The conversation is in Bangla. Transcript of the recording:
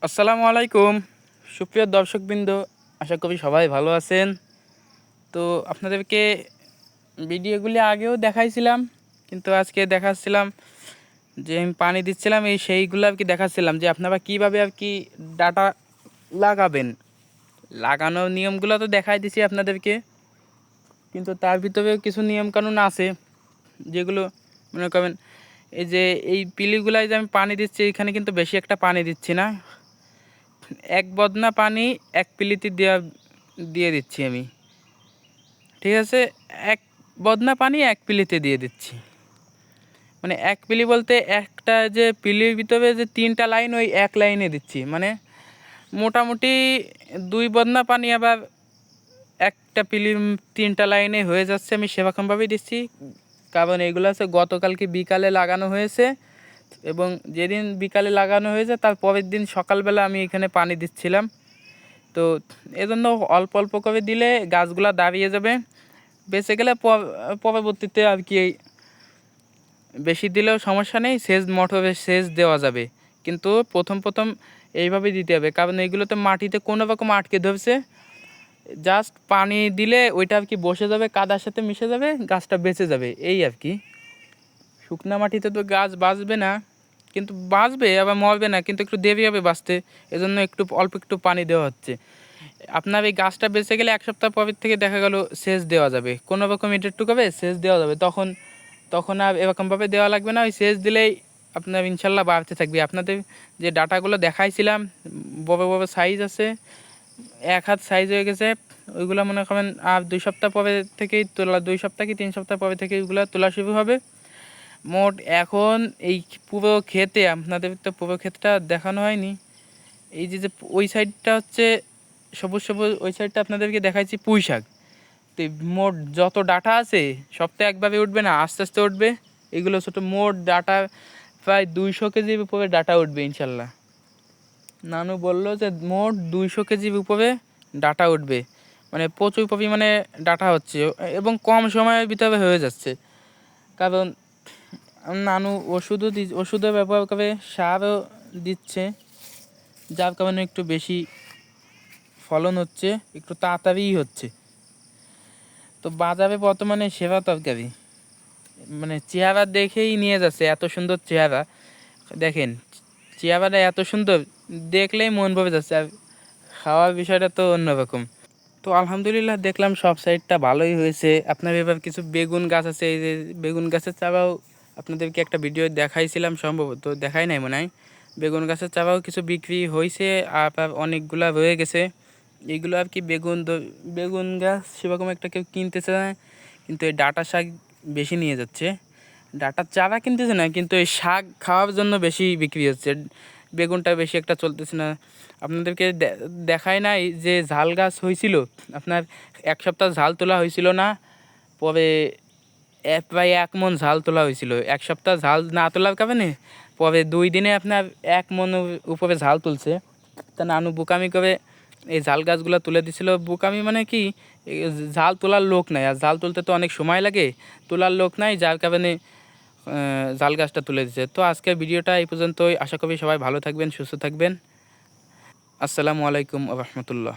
আসসালামু আলাইকুম সুপ্রিয় দর্শকবৃন্দ, আশা করি সবাই ভালো আছেন। তো আপনাদেরকে ভিডিওগুলি আগেও দেখাইছিলাম, কিন্তু আজকে দেখাচ্ছিলাম যে আমি পানি দিচ্ছিলাম সেইগুলো আর কি দেখাচ্ছিলাম যে আপনারা কীভাবে আর কি ডাটা লাগাবেন। লাগানোর নিয়মগুলো তো দেখাই দিছি আপনাদেরকে, কিন্তু তার ভিতরে কিছু নিয়মকানুন আছে যেগুলো মনে করেন এই যে এই পিলিগুলায় যে আমি পানি দিচ্ছি, এখানে কিন্তু বেশি একটা পানি দিচ্ছি না, এক বদনা পানি এক পিলিতে দিয়ে দিচ্ছি আমি। ঠিক আছে, এক বদনা পানি এক পিলিতে দিয়ে দিচ্ছি। মানে এক পিলি বলতে একটা যে পিলির ভিতরে যে 3টা লাইন, ওই এক লাইনে দিচ্ছি। মানে মোটামুটি 2 বদনা পানি আবার একটা পিলি 3টা লাইনে হয়ে যাচ্ছে। আমি সেরকমভাবেই দিচ্ছি, কারণ এগুলো হচ্ছে গতকালকে বিকালে লাগানো হয়েছে, এবং যেদিন বিকালে লাগানো হয়েছে তার পরের দিন সকালবেলা আমি এখানে পানি দিচ্ছিলাম। তো এজন্য অল্প অল্প করে দিলে গাছগুলা দাঁড়িয়ে যাবে, বেঁচে গেলে পরবর্তীতে আর কি বেশি দিলেও সমস্যা নেই, সেচ মোটরে সেচ দেওয়া যাবে। কিন্তু প্রথম প্রথম এইভাবে দিতে হবে, কারণ এইগুলোতে মাটিতে কোনো রকম আটকে ধরছে। জাস্ট পানি দিলে ওইটা আর কি বসে যাবে, কাদার সাথে মিশে যাবে, গাছটা বেঁচে যাবে, এই আর কি। শুকনা মাটিতে তো গাছ বাঁচবে না, কিন্তু বাঁচবে আবার মরবে না, কিন্তু একটু দেরি হবে বাঁচতে। এজন্য অল্প একটু পানি দেওয়া হচ্ছে। আপনার এই গাছটা বেঁচে গেলে 1 সপ্তাহ পরের থেকে দেখা গেল সেচ দেওয়া যাবে, কোনো রকম একটুভাবে সেচ দেওয়া যাবে। তখন আর এরকমভাবে দেওয়া লাগবে না, ওই সেচ দিলেই আপনার ইনশাল্লাহ বাড়তে থাকবে। আপনাদের যে ডাটাগুলো দেখাইছিলাম বড় বড় সাইজ আছে, 1 হাত সাইজ হয়ে গেছে, ওইগুলো মনে করেন আর 2 সপ্তাহ পরে থেকেই তোলা, 2 সপ্তাহ কি 3 সপ্তাহ পরে থেকে ওইগুলো তোলা শুরু হবে। মোট এখন এই পুরো ক্ষেতে, আপনাদের তো পুরো ক্ষেতটা দেখানো হয়নি, এই যে ওই সাইডটা হচ্ছে সবুজ সবুজ, ওই সাইডটা আপনাদেরকে দেখাচ্ছি পুঁই শাক। তো মোট যত ডাটা আছে সব তো একভাবে উঠবে না, আস্তে আস্তে উঠবে। এগুলো ছোটো, মোট ডাটা প্রায় 200 কেজির উপরে ডাটা উঠবে ইনশাল্লাহ। নানু বললো যে মোট 200 কেজির উপরে ডাটা উঠবে, মানে প্রচুর পরিমাণে ডাটা হচ্ছে এবং কম সময়ের ভিতরে হয়ে যাচ্ছে। কারণ নানু ওষুধও ব্যবহার করে, সারও দিচ্ছে, যার কারণে একটু বেশি ফলন হচ্ছে, একটু তাড়াতাড়িই হচ্ছে। তো বাজারে বর্তমানে সেবা তরকারি, মানে চেহারা দেখেই নিয়ে যাচ্ছে, এত সুন্দর চেহারা। দেখেন চেহারাটা এত সুন্দর, দেখলেই মন ভরে যাচ্ছে। আর খাওয়ার বিষয়টা তো অন্যরকম। তো আলহামদুলিল্লাহ দেখলাম সব সাইডটা ভালোই হয়েছে। আপনার এবার কিছু বেগুন গাছ আছে, এই যে বেগুন গাছের চারাও আপনাদেরকে একটা ভিডিও দেখাইছিলাম, সম্ভবত দেখাই নাই মনে হয়। বেগুন গাছের চারাও কিছু বিক্রি হয়েছে, আর অনেকগুলা রয়ে গেছে। এইগুলো আর কি বেগুন গাছ সেরকম একটা কেউ কিনতেছে না, কিন্তু এই ডাঁটা শাক বেশি নিয়ে যাচ্ছে। ডাঁটার চারা কিনতেছে না, কিন্তু এই শাক খাওয়ার জন্য বেশি বিক্রি হচ্ছে। বেগুনটা বেশি একটা চলতেছে না। আপনাদেরকে দেখায় না যে ঝাল গাছ হয়েছিল, আপনার 1 সপ্তাহ ঝাল তোলা হয়েছিল না, পরে প্রায় 1 মণ ঝাল তোলা হয়েছিল। 1 সপ্তাহ ঝাল না তোলার কারণে পরে 2 দিনে আপনার 1 মণ উপরে ঝাল তুলছে। তা নানু বোকামি করে এই ঝাল গাছগুলো তুলে দিছিল। বোকামি মানে কি, ঝাল তোলার লোক নাই, আর ঝাল তুলতে তো অনেক সময় লাগে, তোলার লোক নাই, যার কারণে জাল গাছটা তুলে দিচ্ছে। তো আজকের ভিডিওটা এই পর্যন্তই। আশা করি সবাই ভালো থাকবেন, সুস্থ থাকবেন। আসসালামু আলাইকুম ওয়া রাহমাতুল্লাহ।